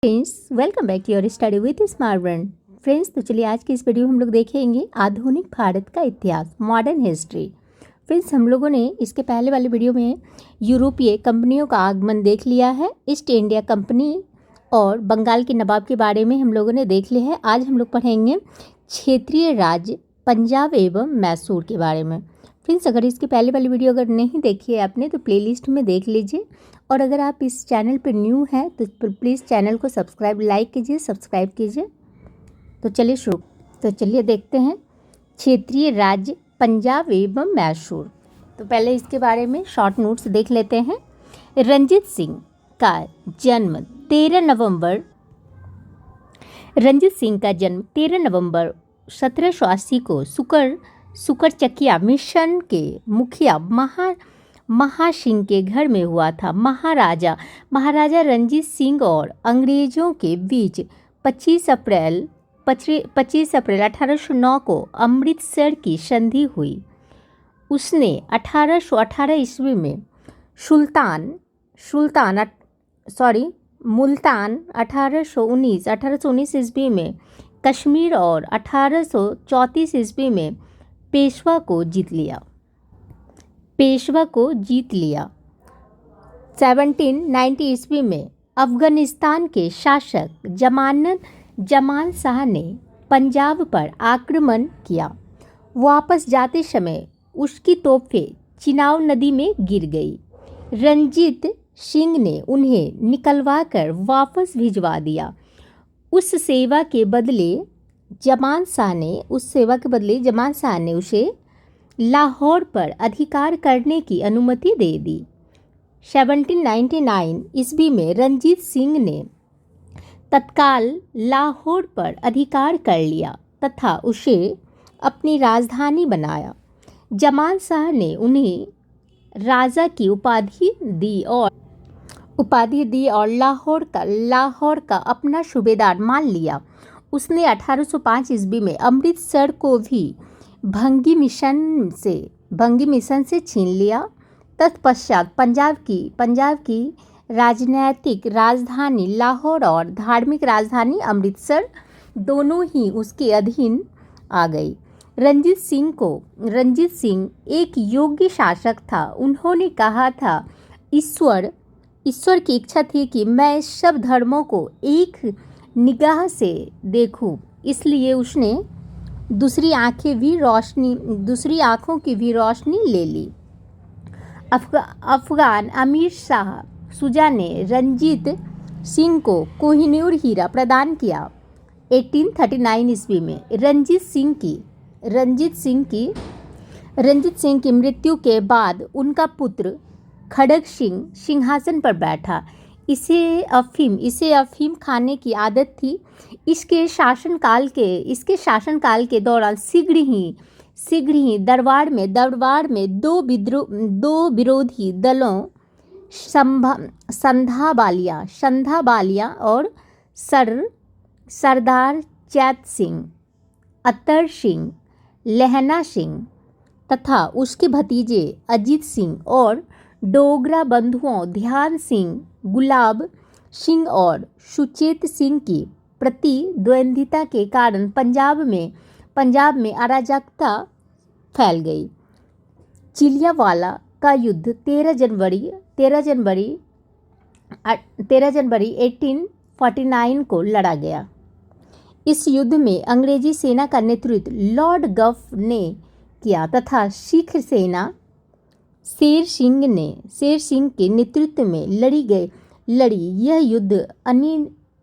Friends, welcome back to your study with smart brain. Friends, तो चलिए आज की इस वीडियो में हम लोग देखेंगे आधुनिक भारत का इतिहास, मॉडर्न हिस्ट्री। फ्रेंड्स, हम लोगों ने इसके पहले वाले वीडियो में यूरोपीय कंपनियों का आगमन देख लिया है। ईस्ट इंडिया कंपनी और बंगाल के नवाब के बारे में हम लोगों ने देख लिया है। आज हम लोग पढ़ेंगे क्षेत्रीय राज्य पंजाब एवं मैसूर के बारे में। फ्रेंड्स, अगर इसकी पहले वाली वीडियो अगर नहीं देखी है आपने तो प्लेलिस्ट में देख लीजिए, और अगर आप इस चैनल पर न्यू हैं तो प्लीज़ चैनल को लाइक कीजिए, सब्सक्राइब कीजिए। तो चलिए देखते हैं क्षेत्रीय राज्य पंजाब एवं मैसूर। तो पहले इसके बारे में शॉर्ट नोट्स देख लेते हैं। रंजीत सिंह का जन्म 13 नवंबर 1780 को सुकरचकिया मिशन के मुखिया महासिंह के घर में हुआ था। महाराजा रंजीत सिंह और अंग्रेजों के बीच 25 अप्रैल 1809 को अमृतसर की संधि हुई। उसने 1818 ईस्वी में मुल्तान 1819 ईस्वी में कश्मीर और 1834 ईस्वी में पेशवा को जीत लिया। 1790 ईस्वी में अफगानिस्तान के शासक जमान शाह ने पंजाब पर आक्रमण किया। वापस जाते समय उसकी तोपें चिनाब नदी में गिर गई। रंजीत सिंह ने उन्हें निकलवाकर वापस भिजवा दिया। उस सेवा के बदले जमान शाह ने उसे लाहौर पर अधिकार करने की अनुमति दे दी। 1799 ईस्वी में रंजीत सिंह ने तत्काल लाहौर पर अधिकार कर लिया तथा उसे अपनी राजधानी बनाया। जमान शाह ने उन्हें राजा की उपाधि दी और लाहौर का अपना सूबेदार मान लिया। उसने 1805 ईस्वी में अमृतसर को भी भंगी मिशन से छीन लिया। तत्पश्चात पंजाब की राजनैतिक राजधानी लाहौर और धार्मिक राजधानी अमृतसर दोनों ही उसके अधीन आ गई। रंजीत सिंह एक योग्य शासक था। उन्होंने कहा था, ईश्वर की इच्छा थी कि मैं सब धर्मों को एक निगाह से देखूं, इसलिए उसने दूसरी आँखों की भी रोशनी ले ली। अफगान अमीर शाह शुजा ने रंजीत सिंह को कोहिनूर हीरा प्रदान किया। 1839 ईस्वी में रंजीत सिंह की मृत्यु के बाद उनका पुत्र खड़ग सिंह सिंहासन पर बैठा। इसे अफीम खाने की आदत थी। इसके शासनकाल के दौरान शीघ्र ही दरबार में दो विरोधी दलों संधा बालिया और सरदार चैत सिंह, अतर सिंह, लहना सिंह तथा उसके भतीजे अजीत सिंह और डोगरा बंधुओं ध्यान सिंह, गुलाब सिंह और सुचेत सिंह की प्रतिद्वंद्विता के कारण पंजाब में अराजकता फैल गई। चिलियावाला का युद्ध 13 जनवरी 1849 को लड़ा गया। इस युद्ध में अंग्रेजी सेना का नेतृत्व लॉर्ड गफ ने किया तथा सिख सेना शेर सिंह के नेतृत्व में लड़ी। यह युद्ध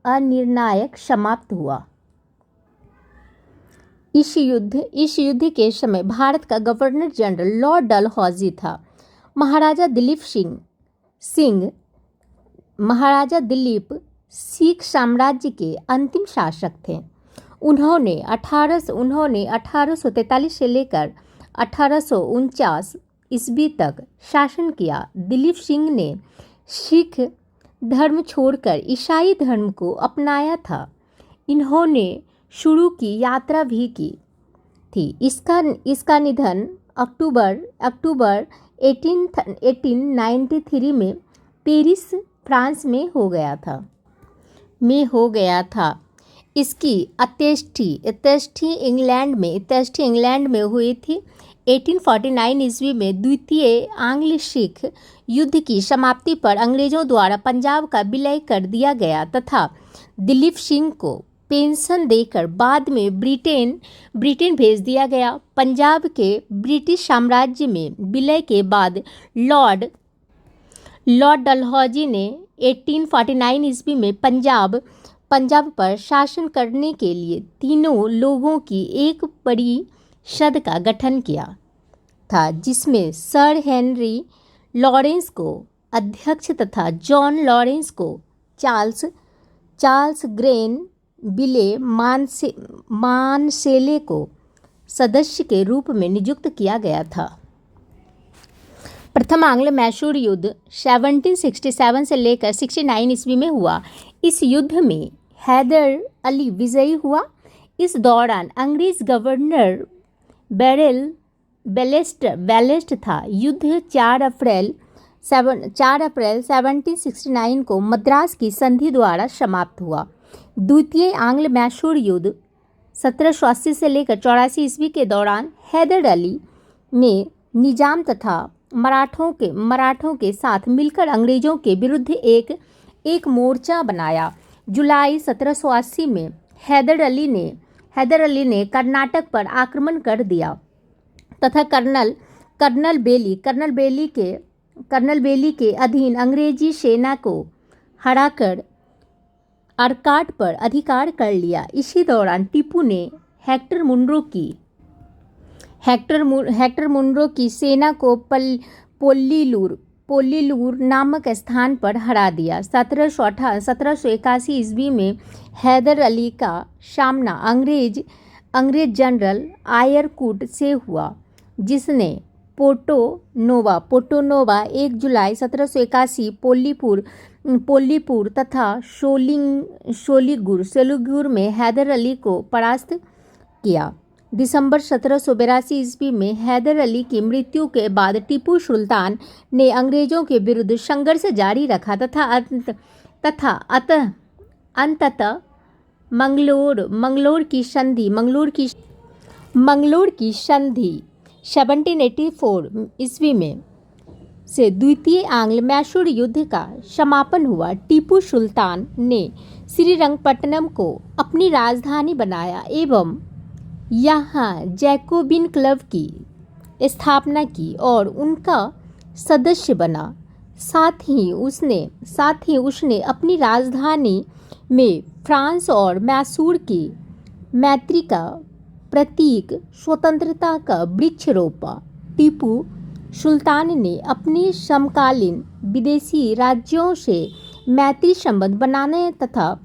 अनिर्णायक समाप्त हुआ। इस युद्ध के समय भारत का गवर्नर जनरल लॉर्ड डलहौजी था। महाराजा दिलीप सिख साम्राज्य के अंतिम शासक थे। उन्होंने 1843 से लेकर 1849 ईस्वी तक शासन किया। दिलीप सिंह ने सिख धर्म छोड़कर ईसाई धर्म को अपनाया था। इन्होंने शुरू की यात्रा भी की थी। इसका निधन अक्टूबर 1893 में पेरिस फ्रांस में हो गया था। में हो गया था। इसकी अंत्येष्टि इंग्लैंड में हुई थी। 1849 ईस्वी में द्वितीय आंग्ल सिख युद्ध की समाप्ति पर अंग्रेजों द्वारा पंजाब का विलय कर दिया गया तथा दिलीप सिंह को पेंशन देकर बाद में ब्रिटेन भेज दिया गया। पंजाब के ब्रिटिश साम्राज्य में विलय के बाद लॉर्ड डलहौजी ने 1849 ईस्वी में पंजाब पर शासन करने के लिए तीनों लोगों की एक परिषद का गठन किया था, जिसमें सर हेनरी लॉरेंस को अध्यक्ष तथा जॉन लॉरेंस को चार्ल्स ग्रेनविले मानसेले को सदस्य के रूप में नियुक्त किया गया था। प्रथम आंग्ल मैसूर युद्ध 1767 से लेकर 69 ईस्वी में हुआ। इस युद्ध में हैदर अली विजयी हुआ। इस दौरान अंग्रेज गवर्नर बेलेस्ट था। युद्ध 4 अप्रैल 1769 को मद्रास की संधि द्वारा समाप्त हुआ। द्वितीय आंग्ल मैसूर युद्ध 1780 से लेकर 84 ईस्वी के दौरान हैदर अली ने निजाम तथा मराठों के साथ मिलकर अंग्रेजों के विरुद्ध एक मोर्चा बनाया। जुलाई 1780 में हैदर अली ने कर्नाटक पर आक्रमण कर दिया तथा कर्नल बेली के अधीन अंग्रेजी सेना को हराकर अरकाट पर अधिकार कर लिया। इसी दौरान टीपू ने हेक्टर मुनरो की सेना को पोल्लीलूर नामक स्थान पर हरा दिया। 1781 ईस्वी में हैदर अली का सामना अंग्रेज जनरल आयरकूट से हुआ, जिसने पोर्टोनोवा 1 जुलाई 1781 पोल्लीपुर तथा सोलीगुर में हैदर अली को परास्त किया। दिसंबर 1782 ईस्वी में हैदर अली की मृत्यु के बाद टीपू सुल्तान ने अंग्रेजों के विरुद्ध संघर्ष जारी रखा तथा अंततः मंगलोर की संधि 1784 ईस्वी में से द्वितीय आंग्ल मैसूर युद्ध का समापन हुआ। टीपू सुल्तान ने श्रीरंगपट्टनम को अपनी राजधानी बनाया एवं यहाँ जैकोबिन क्लब की स्थापना की और उनका सदस्य बना। साथ ही उसने अपनी राजधानी में फ्रांस और मैसूर की मैत्री का प्रतीक स्वतंत्रता का वृक्ष रोपा। टीपू सुल्तान ने अपने समकालीन विदेशी राज्यों से मैत्री संबंध बनाने तथा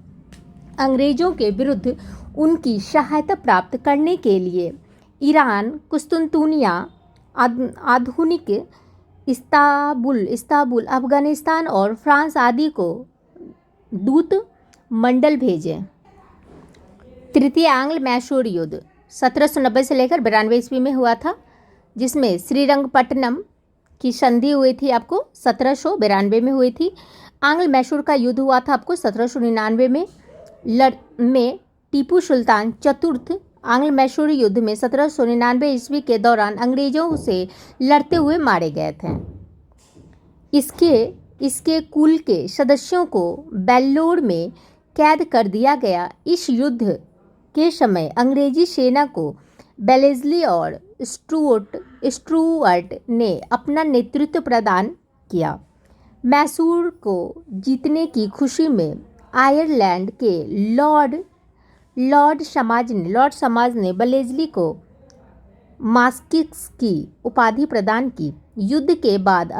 अंग्रेजों के विरुद्ध उनकी सहायता प्राप्त करने के लिए ईरान, कुस्तुनतुनिया, आधुनिक इस्तांबुल, अफगानिस्तान और फ्रांस आदि को दूत मंडल भेजे। तृतीय आंग्ल मैसूर युद्ध 1790 से लेकर 92 ईस्वी में हुआ था, जिसमें श्रीरंगपट्टनम की संधि हुई थी आपको 1792 में हुई थी। आंग्ल मैसूर का युद्ध हुआ था आपको 1799 में टीपू सुल्तान चतुर्थ आंग्ल मैसूर युद्ध में 1799 ईस्वी के दौरान अंग्रेजों से लड़ते हुए मारे गए थे। इसके कुल के सदस्यों को बेल्लोर में कैद कर दिया गया। इस युद्ध के समय अंग्रेजी सेना को बेलेस्ली और स्टुअर्ट ने अपना नेतृत्व प्रदान किया। मैसूर को जीतने की खुशी में आयरलैंड के लॉर्ड समाज ने बेलेस्ली को मास्किक्स की उपाधि प्रदान की। युद्ध के बाद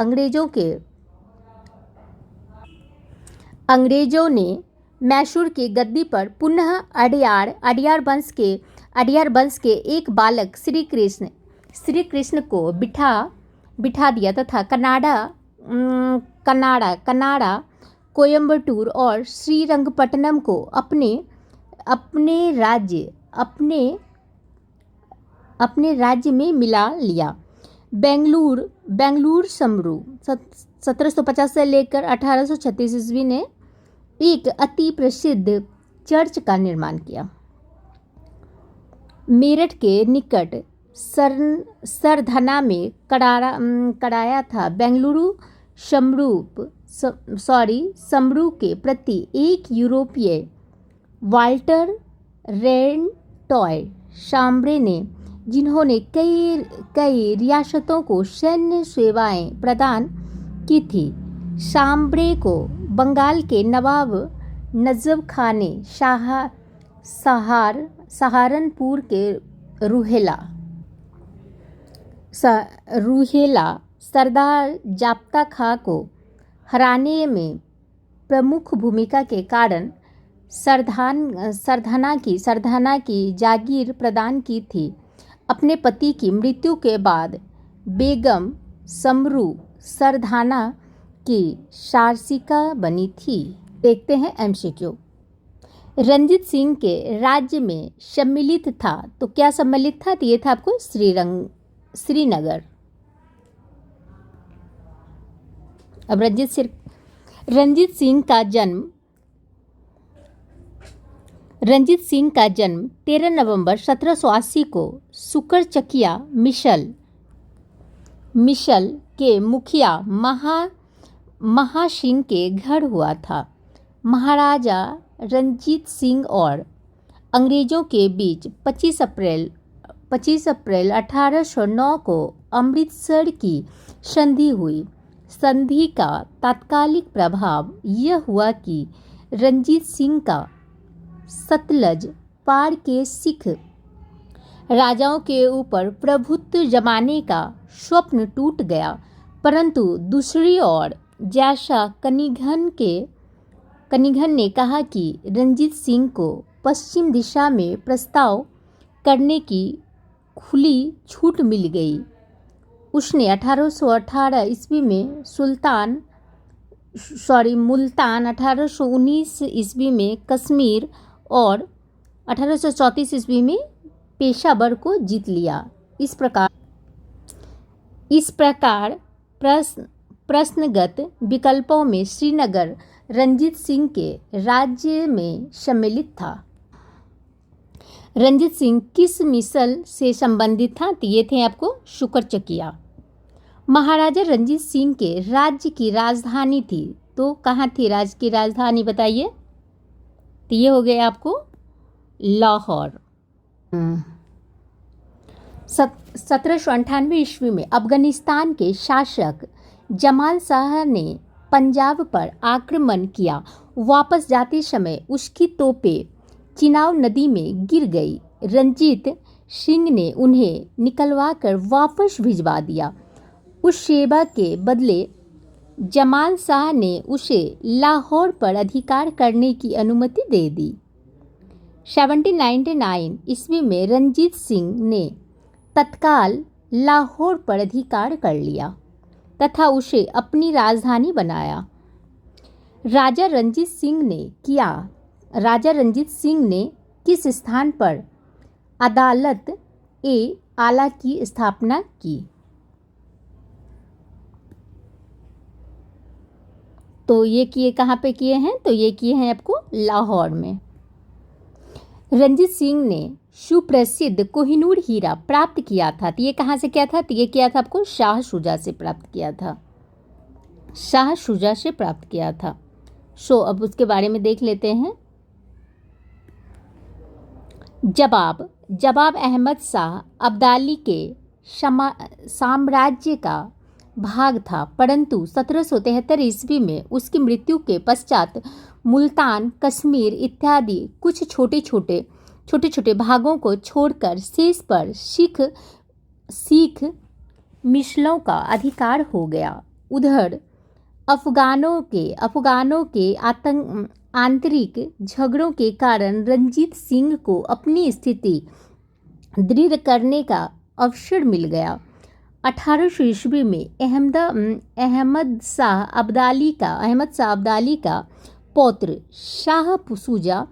अंग्रेजों ने मैसूर की गद्दी पर पुनः अडियार वंश के एक बालक श्री कृष्ण को बिठा दिया तथा कनाडा, कोयम्बटूर और श्रीरंगपट्टनम को अपने राज्य में मिला लिया। बेंगलुरु समरू 1750 से लेकर 1836 ईस्वी ने एक अति प्रसिद्ध चर्च का निर्माण किया। मेरठ के निकट सरधना में कराया था। बेंगलुरु समरू के प्रति एक यूरोपीय वाल्टर रेनटॉय शाम्ब्रे ने, जिन्होंने कई रियासतों को सैन्य सेवाएं प्रदान की थी। शाम्ब्रे को बंगाल के नवाब नजफ खान ने सहारनपुर के रूहेला सरदार जाप्ता खां को हराने में प्रमुख भूमिका के कारण सरधना की जागीर प्रदान की थी। अपने पति की मृत्यु के बाद बेगम समरू सरधना की शासिका बनी थी। देखते हैं एमसीक्यू। रंजीत सिंह के राज्य में सम्मिलित था, तो क्या सम्मिलित था? तो ये था आपको श्रीनगर। अब रंजीत सिंह का जन्म 13 नवंबर 1780 को सुकरचकिया मिशल के मुखिया महासिंह के घर हुआ था। महाराजा रंजीत सिंह और अंग्रेजों के बीच 25 अप्रैल 1809 को अमृतसर की संधि हुई। संधि का तात्कालिक प्रभाव यह हुआ कि रंजीत सिंह का सतलज पार के सिख राजाओं के ऊपर प्रभुत्व जमाने का स्वप्न टूट गया, परंतु दूसरी ओर जैसा कनिघन ने कहा कि रंजीत सिंह को पश्चिम दिशा में प्रस्ताव करने की खुली छूट मिल गई। उसने 1818 ईस्वी में मुल्तान, 1819 ईस्वी में कश्मीर और 1834 ईस्वी में पेशावर को जीत लिया। इस प्रकार प्रश्नगत विकल्पों में श्रीनगर रंजीत सिंह के राज्य में सम्मिलित था। रंजीत सिंह किस मिसल से संबंधित था? तो ये थे आपको शुकरचकिया। महाराजा रंजीत सिंह के राज्य की राजधानी थी, तो कहाँ थी राज्य की राजधानी बताइए? तो ये हो गया आपको लाहौर। 1798 ईस्वी में अफगानिस्तान के शासक जमाल शाह ने पंजाब पर आक्रमण किया। वापस जाते समय उसकी तोपें चिनाब नदी में गिर गई। रंजीत सिंह ने उन्हें निकलवाकर वापस भिजवा दिया। उस सेवा के बदले जमाल शाह ने उसे लाहौर पर अधिकार करने की अनुमति दे दी। 1799 ईस्वी में रंजीत सिंह ने तत्काल लाहौर पर अधिकार कर लिया तथा उसे अपनी राजधानी बनाया। राजा रंजीत सिंह ने किस स्थान पर अदालत आला की स्थापना की? तो ये किए कहाँ पे किए हैं? तो ये किए हैं आपको लाहौर में। रंजीत सिंह ने सुप्रसिद्ध कोहिनूर हीरा प्राप्त किया था। तो ये कहाँ से किया था? तो ये किया था आपको शाह शुजा से प्राप्त किया था। अब उसके बारे में देख लेते हैं। जवाब अहमद शाह अब्दाली के साम्राज्य का भाग था, परंतु 1773 ईस्वी में उसकी मृत्यु के पश्चात मुल्तान, कश्मीर इत्यादि कुछ छोटे छोटे भागों को छोड़कर शेष पर सिख मिसलों का अधिकार हो गया। उधर अफगानों के आंतरिक झगड़ों के कारण रंजीत सिंह को अपनी स्थिति दृढ़ करने का अवसर मिल गया। 1800 ईस्वी में अहमद शाह अब्दाली का पौत्र शाह शुजा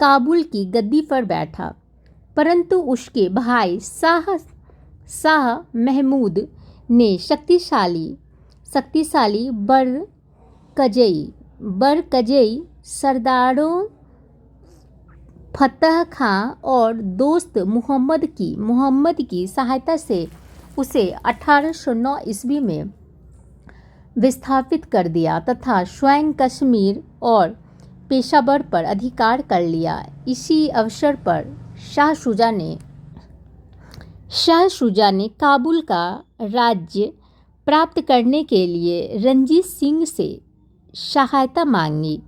काबुल की गद्दी पर बैठा, परंतु उसके भाई शाह महमूद ने शक्तिशाली बरकजई सरदारों फतह खां और दोस्त मोहम्मद की सहायता से उसे 1809 ईस्वी में विस्थापित कर दिया तथा स्वयं कश्मीर और पेशावर पर अधिकार कर लिया। इसी अवसर पर शाह शुजा ने काबुल का राज्य प्राप्त करने के लिए रंजीत सिंह से सहायता मांगी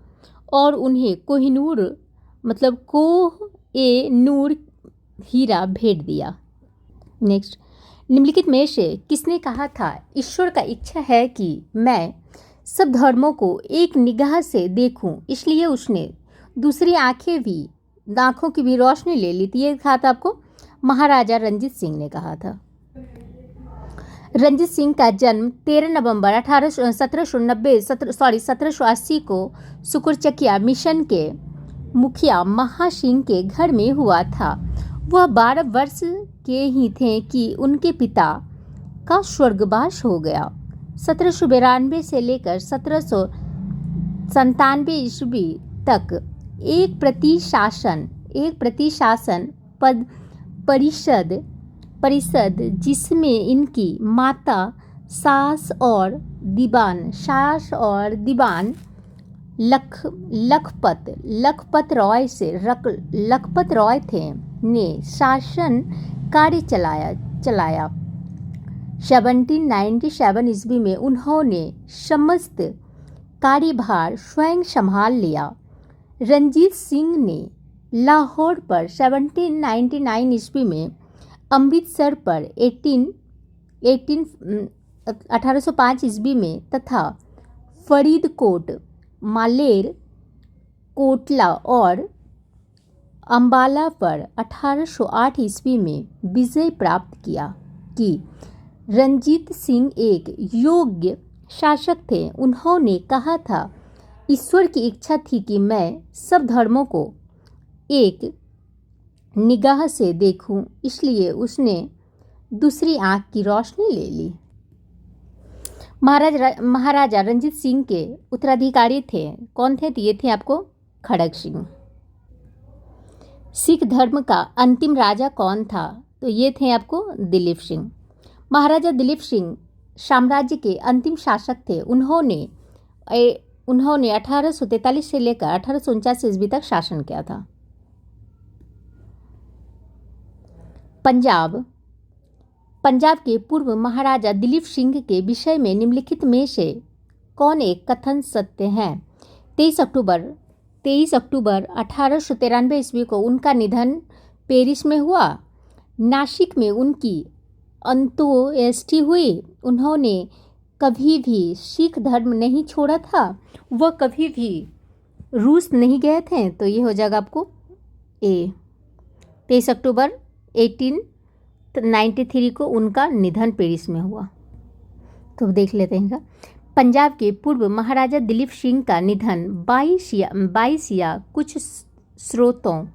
और उन्हें कोह-ए-नूर हीरा भेंट दिया। नेक्स्ट, निम्नलिखित में से किसने कहा था ईश्वर का इच्छा है कि मैं सब धर्मों को एक निगाह से देखूं, इसलिए उसने दूसरी आंखों की भी रोशनी ले ली थी। ये कहा था आपको महाराजा रंजीत सिंह ने कहा था। रंजीत सिंह का जन्म 13 नवंबर 1780 को सुकुरचकिया मिशन के मुखिया महासिंह के घर में हुआ था। वह 12 वर्ष के ही थे कि उनके पिता का स्वर्गवास हो गया। 1792 से लेकर 1797 ईस्वी तक एक प्रतिशासन परिषद जिसमें इनकी माता सास और दीवान लखपत रॉय थे ने शासन कार्य चलाया। 1797 ईस्वी में उन्होंने समस्त कार्यभार स्वयं संभाल लिया। रंजीत सिंह ने लाहौर पर 1799 ईस्वी में, अमृतसर पर 1805 ईस्वी में तथा फरीदकोट, मालेर कोटला और अम्बाला पर 1808 ईस्वी में विजय प्राप्त की। रंजीत सिंह एक योग्य शासक थे। उन्होंने कहा था, ईश्वर की इच्छा थी कि मैं सब धर्मों को एक निगाह से देखूं, इसलिए उसने दूसरी आंख की रोशनी ले ली। महाराजा रंजीत सिंह के उत्तराधिकारी थे। कौन थे? ये थे आपको खड़ग सिंह। सिख धर्म का अंतिम राजा कौन था? तो ये थे आपको दिलीप सिंह। महाराजा दिलीप सिंह साम्राज्य के अंतिम शासक थे। उन्होंने 1843 से लेकर 1849 ईस्वी तक शासन किया था। पंजाब के पूर्व महाराजा दिलीप सिंह के विषय में निम्नलिखित में से कौन एक कथन सत्य है? 23 अक्टूबर 1893 ईस्वी को उनका निधन पेरिस में हुआ। नासिक में उनकी अंत्येष्टि हुई। उन्होंने कभी भी सिख धर्म नहीं छोड़ा था। वह कभी भी रूस नहीं गए थे। तो ये हो जाएगा आपको ए। 23 अक्टूबर 1893 को उनका निधन पेरिस में हुआ। तो देख लेते हैं। पंजाब के पूर्व महाराजा दिलीप सिंह का निधन 22 या कुछ स्रोतों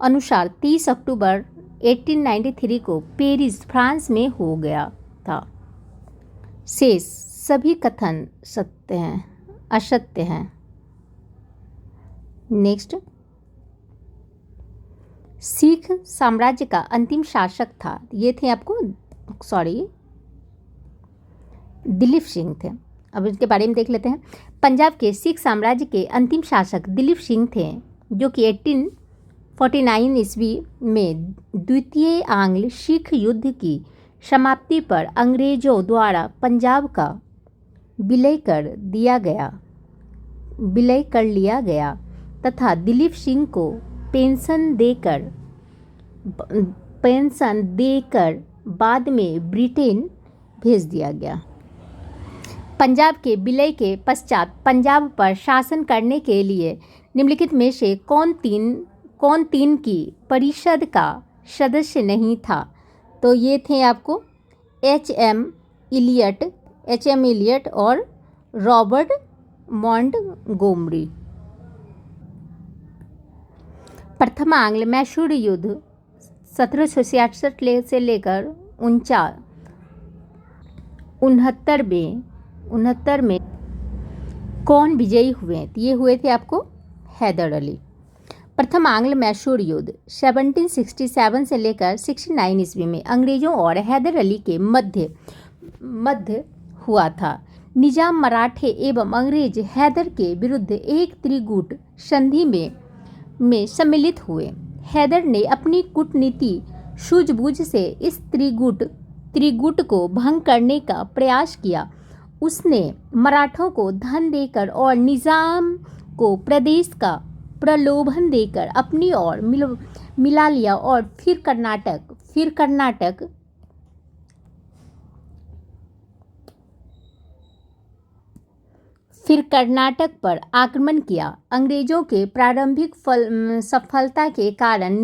अनुसार 30 अक्टूबर 1893 को पेरिस, फ्रांस में हो गया था। शेष सभी कथन असत्य हैं। नेक्स्ट, सिख साम्राज्य का अंतिम शासक था। ये थे आपको दिलीप सिंह थे। अब इसके बारे में देख लेते हैं। पंजाब के सिख साम्राज्य के अंतिम शासक दिलीप सिंह थे, जो कि 1849 ईस्वी में द्वितीय आंग्ल सिख युद्ध की समाप्ति पर अंग्रेजों द्वारा पंजाब का विलय कर लिया गया तथा दिलीप सिंह को पेंशन देकर बाद में ब्रिटेन भेज दिया गया। पंजाब के विलय के पश्चात पंजाब पर शासन करने के लिए निम्नलिखित में से कौन तीन की परिषद का सदस्य नहीं था? तो ये थे आपको एच.एम. इलियट और रॉबर्ट मॉन्टगोमरी। प्रथम आंग्ल मैसूर युद्ध 1766 से लेकर 69 में कौन विजयी हुए? ये हुए थे आपको हैदर अली। प्रथम आंग्ल मैसूर युद्ध 1767 से लेकर 69 ईस्वी में अंग्रेजों और हैदर अली के मध्य हुआ था। निजाम मराठे एवं अंग्रेज हैदर के विरुद्ध एक त्रिगुट संधि में सम्मिलित हुए। हैदर ने अपनी कूटनीति सूझबूझ से इस त्रिगुट को भंग करने का प्रयास किया। उसने मराठों को धन देकर और निजाम को प्रदेश का प्रलोभन देकर अपनी ओर मिला लिया और फिर कर्नाटक पर आक्रमण किया। अंग्रेजों के प्रारंभिक सफलता के कारण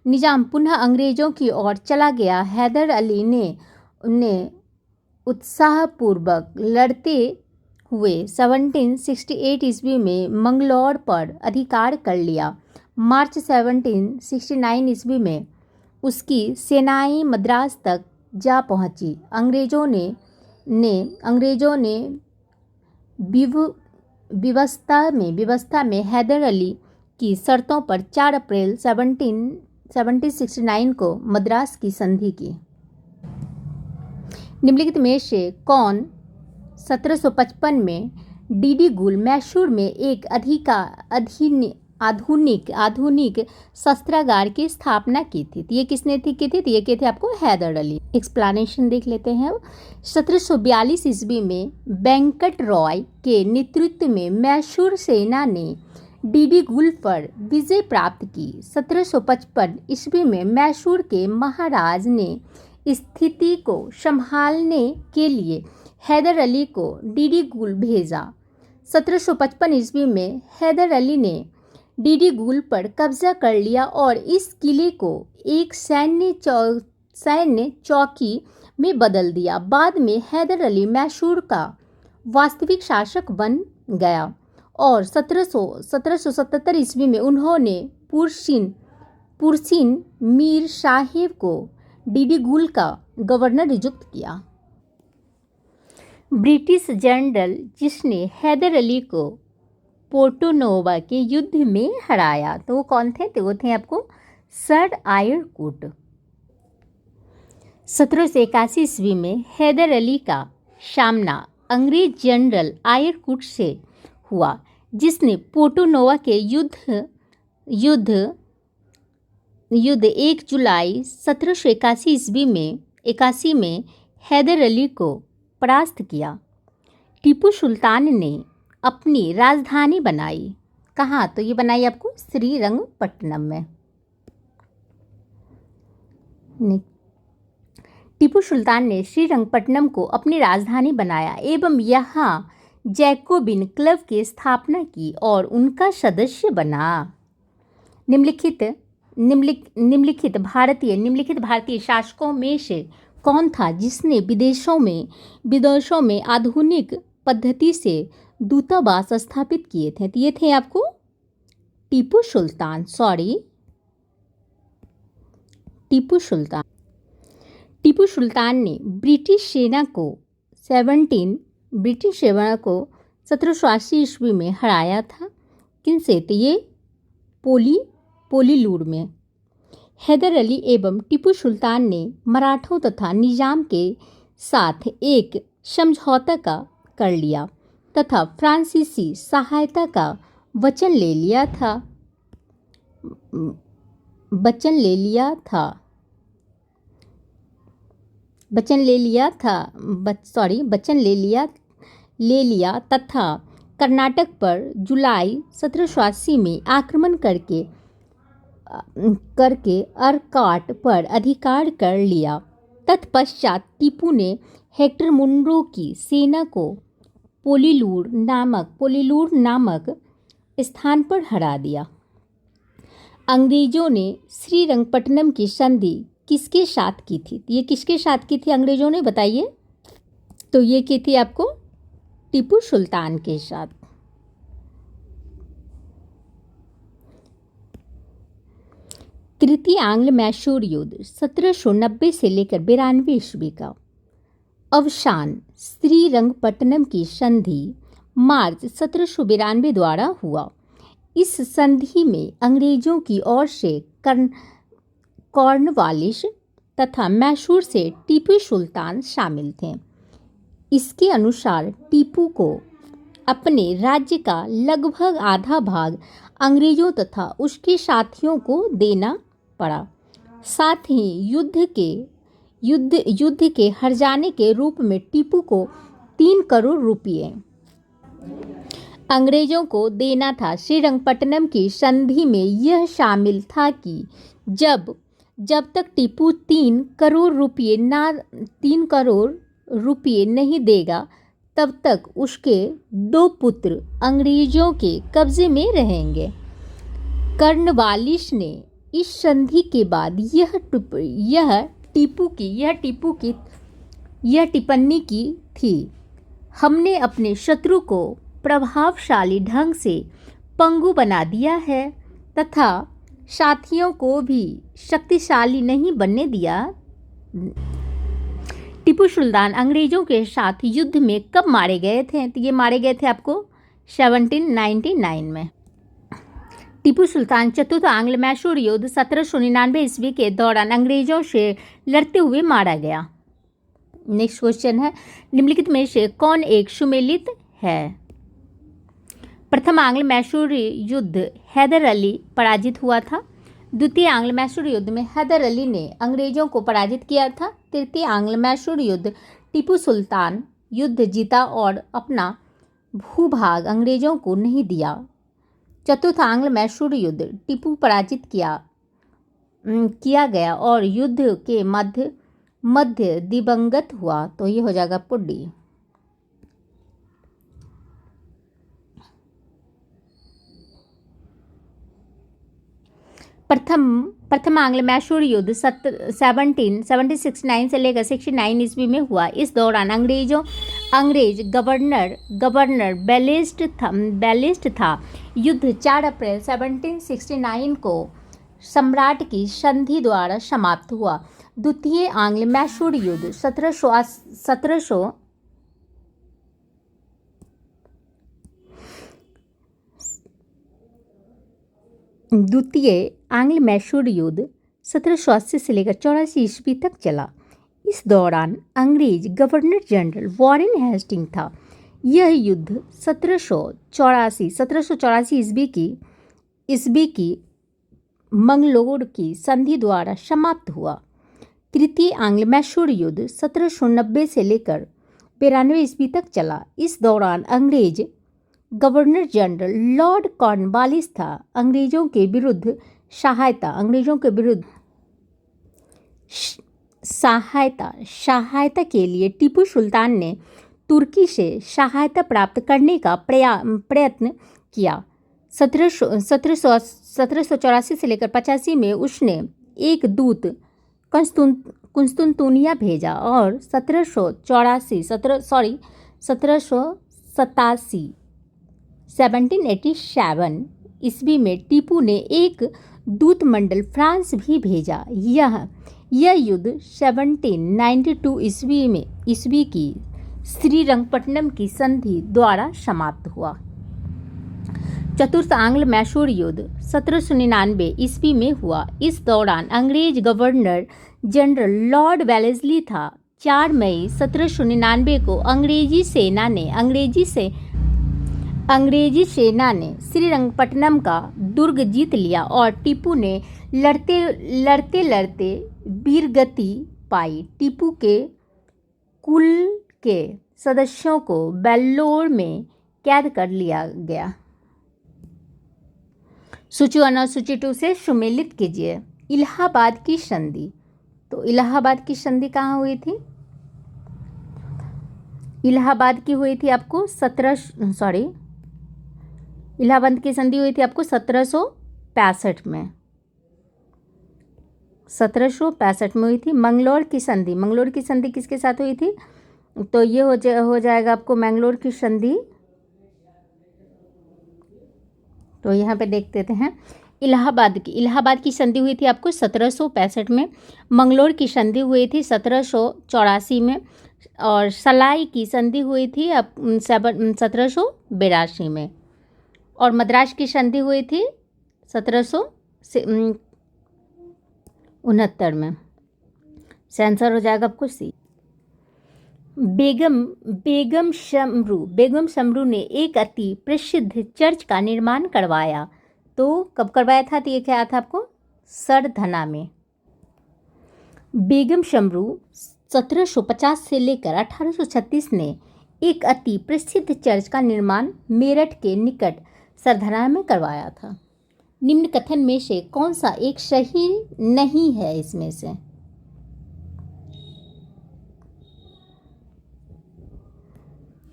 निजाम पुनः अंग्रेजों की ओर चला गया। हैदर अली ने उत्साहपूर्वक लड़ते हुए 1768 ईस्वी में मंगलौर पर अधिकार कर लिया। मार्च 1769 ईस्वी में उसकी सेनाएं मद्रास तक जा पहुंची। अंग्रेजों ने व्यवस्था में हैदर अली की शर्तों पर 4 अप्रैल 1769 को मद्रास की संधि की। निम्नलिखित में से कौन 1755 में डीडी गुल मैसूर में एक आधुनिक शस्त्रागार की स्थापना की थी? तो ये किसने की थी? तो ये की थी आपको हैदर अली। एक्सप्लेनेशन देख लेते हैं। 1742 ईस्वी में वेंकट रॉय के नेतृत्व में मैसूर सेना ने डीडी गुल पर विजय प्राप्त की। 1755 ईस्वी में मैसूर के महाराज ने स्थिति को संभालने के लिए हैदर अली को डीडी गुल भेजा। 1755 ईस्वी में हैदर अली ने डीडी गुल पर कब्जा कर लिया और इस किले को एक सैन्य चौकी में बदल दिया। बाद में हैदर अली मैसूर का वास्तविक शासक बन गया और 1777 ईस्वी में उन्होंने पुरसिन मीर साहेब को डीडी गुल का गवर्नर नियुक्त किया। ब्रिटिश जनरल जिसने हैदर अली को पोर्टोनोवा के युद्ध में हराया, तो वो कौन थे? तो वो थे आपको सर आयर कूट। 1781 ईस्वी में हैदर अली का सामना अंग्रेज जनरल आयर कूट से हुआ, जिसने पोर्टोनोवा के युद्ध 1 जुलाई 1781 में हैदर अली को परास्त किया। टीपू सुल्तान ने अपनी राजधानी बनाई। कहाँ? तो ये बनाई आपको श्रीरंगपट्टनम में। टीपू सुल्तान ने श्रीरंगपट्टनम को अपनी राजधानी बनाया एवं यहाँ जैकोबिन क्लब की स्थापना की और उनका सदस्य बना। निम्नलिखित भारतीय शासकों में से कौन था जिसने विदेशों में आधुनिक पद्धति से दूतावास स्थापित किए थे? तो ये थे आपको टीपू सुल्तान ने ब्रिटिश सेना को 1780 ईस्वी में हराया था। किनसे? तो ये पोलीलूर में। हैदर अली एवं टीपू सुल्तान ने मराठों तथा निजाम के साथ एक समझौता कर लिया तथा फ्रांसीसी सहायता का वचन ले लिया तथा कर्नाटक पर जुलाई 1780 में आक्रमण करके अरकाट पर अधिकार कर लिया। तत्पश्चात टीपू ने हेक्टर मुनरो की सेना को पोलीलूर नामक स्थान पर हरा दिया। अंग्रेजों ने श्रीरंगपट्टनम की संधि किसके साथ की थी? ये किसके साथ की थी अंग्रेजों ने? बताइए। तो ये की थी आपको टीपू सुल्तान के साथ। तृतीय आंग्ल मैसूर युद्ध 1790 से लेकर 92 ईस्वी का अवसान श्रीरंगपट्टनम की संधि मार्च 1792 द्वारा हुआ। इस संधि में अंग्रेजों की ओर से कॉर्नवालिस तथा मैसूर से टीपू सुल्तान शामिल थे। इसके अनुसार टीपू को अपने राज्य का लगभग आधा भाग अंग्रेजों तथा उसके साथियों को देना पड़ा। साथ ही युद्ध के हर जाने के रूप में टीपू को 3 करोड़ रुपये अंग्रेजों को देना था। श्रीरंगपट्टनम की संधि में यह शामिल था कि जब तक टीपू 3 करोड़ रुपये नहीं देगा तब तक उसके 2 पुत्र अंग्रेजों के कब्जे में रहेंगे। कॉर्नवालिस ने इस संधि के बाद यह टिप्पणी की थी, हमने अपने शत्रु को प्रभावशाली ढंग से पंगु बना दिया है तथा साथियों को भी शक्तिशाली नहीं बनने दिया। टीपू सुल्तान अंग्रेजों के साथ युद्ध में कब मारे गए थे? तो ये मारे गए थे आपको 1799 में। टीपू सुल्तान चतुर्थ आंग्ल मैसूर युद्ध 1799 ईस्वी के दौरान अंग्रेजों से लड़ते हुए मारा गया। नेक्स्ट क्वेश्चन है, निम्नलिखित में से कौन एक सुमेलित है? प्रथम आंग्ल मैसूर युद्ध हैदर अली पराजित हुआ था। द्वितीय आंग्ल मैसूर युद्ध में हैदर अली ने अंग्रेजों को पराजित किया था। तृतीय आंग्ल मैसूर युद्ध टीपू सुल्तान युद्ध जीता और अपना भूभाग अंग्रेजों को नहीं दिया। चतुर्थ आंग्ल मैसूर युद्ध टीपू पराजित किया गया और युद्ध के मध्य दिवंगत हुआ। तो ये हो जाएगा पुड्डी। प्रथम आंग्ल मैसूर युद्ध 1769 से लेकर 69 ईस्वी में हुआ। इस दौरान अंग्रेज गवर्नर बेलिस्ट था। युद्ध 4 अप्रैल 1769 को सम्राट की संधि द्वारा समाप्त हुआ। द्वितीय आंग्ल मैसूर युद्ध 1700 द्वितीय आंग्ल मैसूर युद्ध 1780 से लेकर 84 ईस्वी तक चला। इस दौरान अंग्रेज गवर्नर जनरल वॉरेन हेस्टिंग था। यह युद्ध 1784 ईस्वी की मंगलोर की संधि द्वारा समाप्त हुआ। तृतीय आंग्ल मैसूर युद्ध 1790 से लेकर 92 ईस्वी तक चला। इस दौरान अंग्रेज गवर्नर जनरल लॉर्ड कॉर्नवालिस था। अंग्रेजों के विरुद्ध सहायता के लिए टीपू सुल्तान ने तुर्की से सहायता प्राप्त करने का प्रयत्न किया। 1784 से लेकर 85 में उसने एक दूत कुस्तुनतुनिया भेजा और 1787 ईस्वी में टीपू ने एक दूत मंडल फ्रांस भी भेजा। यह युद्ध 1792 ईस्वी की श्रीरंगपट्टनम की संधि द्वारा समाप्त हुआ। चतुर्थ आंग्ल मैसूर युद्ध 1799 ईस्वी में हुआ। इस दौरान अंग्रेज गवर्नर जनरल लॉर्ड वेलेस्ली था। 4 मई 1799 को अंग्रेजी सेना ने श्रीरंगपट्टनम का दुर्ग जीत लिया और टीपू ने लड़ते वीरगति पाई। टीपू के कुल के सदस्यों को वेल्लोर में कैद कर लिया गया। सूची 1 और सूची 2 से सुमेलित कीजिए। इलाहाबाद की संधि। तो इलाहाबाद की संधि कहाँ हुई थी? इलाहाबाद की हुई थी आपको इलाहाबाद की संधि हुई थी आपको 1765 में। 1765 में हुई थी। मंगलोर की संधि किसके साथ हुई थी? तो ये हो जाएगा आपको मंगलोर की संधि। तो यहाँ पे देख लेते हैं। इलाहाबाद की संधि हुई थी आपको 1765 में। मंगलोर की संधि हुई थी 1784 में और सलाई की संधि हुई थी 1782 में। और मद्रास की संधि हुई थी 1769 में। सेंसर हो जाएगा आपको सी। बेगम शमरू ने एक अति प्रसिद्ध चर्च का निर्माण करवाया। तो कब करवाया था? तो ये क्या था आपको? सरधना में। बेगम शमरू 1750 से लेकर 1836 ने एक अति प्रसिद्ध चर्च का निर्माण मेरठ के निकट सरधना में करवाया था। निम्न कथन में से कौन सा एक सही नहीं है इसमें से?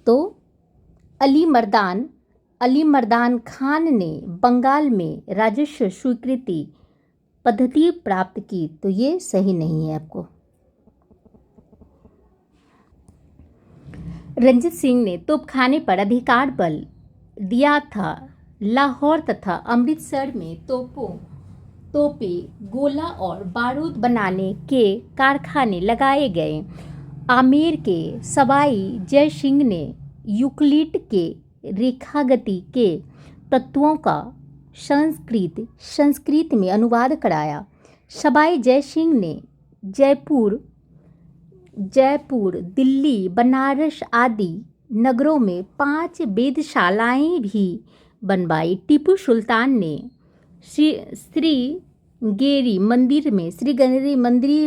तो अली मर्दान खान ने बंगाल में राजस्व स्वीकृति पद्धति प्राप्त की। तो ये सही नहीं है आपको। रंजीत सिंह ने तोपखाने पर अधिकार बल दिया था। लाहौर तथा अमृतसर में तोपें, गोला और बारूद बनाने के कारखाने लगाए गए। आमेर के सवाई जय सिंह ने यूक्लिड के रेखागति के तत्वों का संस्कृत में अनुवाद कराया। सवाई जय सिंह ने जयपुर, दिल्ली, बनारस आदि नगरों में 5 वेधशालाएं भी बनवाई। टीपू सुल्तान ने श्रीगेरी मंदिर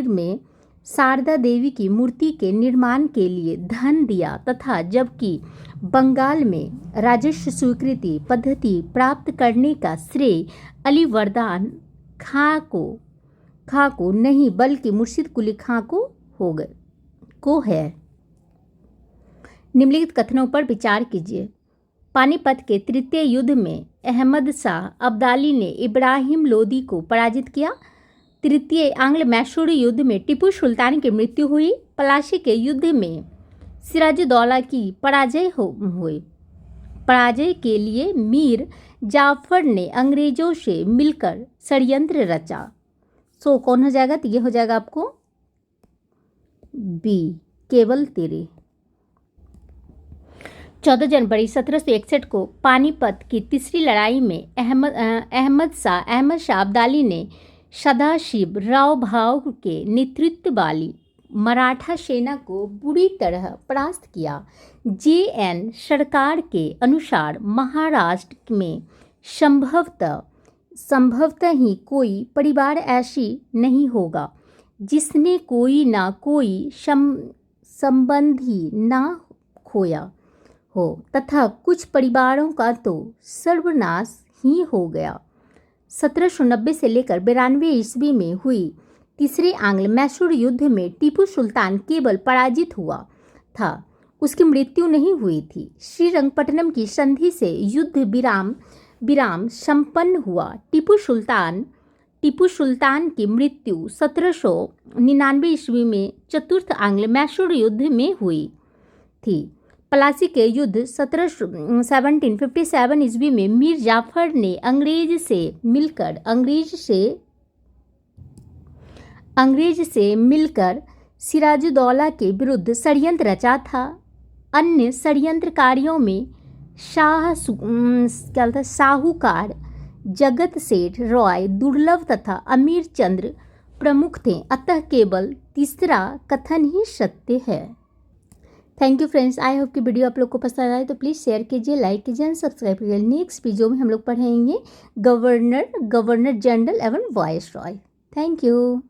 में शारदा देवी की मूर्ति के निर्माण के लिए धन दिया तथा जबकि बंगाल में राजस्व स्वीकृति पद्धति प्राप्त करने का श्रेय अली मर्दान खां को नहीं बल्कि मुर्शिद कुली खां को है। निम्नलिखित कथनों पर विचार कीजिए। पानीपत के तृतीय युद्ध में अहमद शाह अब्दाली ने इब्राहिम लोदी को पराजित किया। तृतीय आंग्ल मैसूर युद्ध में टीपू सुल्तान की मृत्यु हुई। पलासी के युद्ध में सिराजुद्दौला की पराजय हुई। पराजय के लिए मीर जाफर ने अंग्रेजों से मिलकर षड्यंत्र रचा। सो कौन हो जाएगा? तो ये हो जाएगा आपको बी, केवल तेरे। 14 जनवरी 1761 को पानीपत की तीसरी लड़ाई में अहमद शाह अब्दाली ने सदाशिव राव भाव के नेतृत्व वाली मराठा सेना को बुरी तरह परास्त किया। JN सरकार के अनुसार महाराष्ट्र में संभवतः ही कोई परिवार ऐसी नहीं होगा जिसने कोई ना कोई संबंधी ना खोया हो तथा कुछ परिवारों का तो सर्वनाश ही हो गया। 1790 से लेकर 92 ईस्वी में हुई तीसरे आंग्ल मैसूर युद्ध में टीपू सुल्तान केवल पराजित हुआ था, उसकी मृत्यु नहीं हुई थी। श्रीरंगपट्टनम की संधि से युद्ध विराम संपन्न हुआ। टीपू सुल्तान की मृत्यु 1799 ईस्वी में चतुर्थ आंग्ल मैसूर युद्ध में हुई थी। पलासी के युद्ध 1757 ईस्वी में मीर जाफर ने अंग्रेज से मिलकर सिराजुद्दौला के विरुद्ध षड्यंत्र रचा था। अन्य षड्यंत्रकारियों में साहूकार जगत सेठ रॉय दुर्लभ तथा अमीर चंद्र प्रमुख थे, अतः केवल तीसरा कथन ही सत्य है। Thank you friends, I hope कि वीडियो आप लोग को पसंद आए तो प्लीज़ शेयर कीजिए, लाइक कीजिए, सब्सक्राइब कीजिए। नेक्स्ट वीडियो में हम लोग पढ़ेंगे गवर्नर जनरल एवं वायसरॉय। Thank you.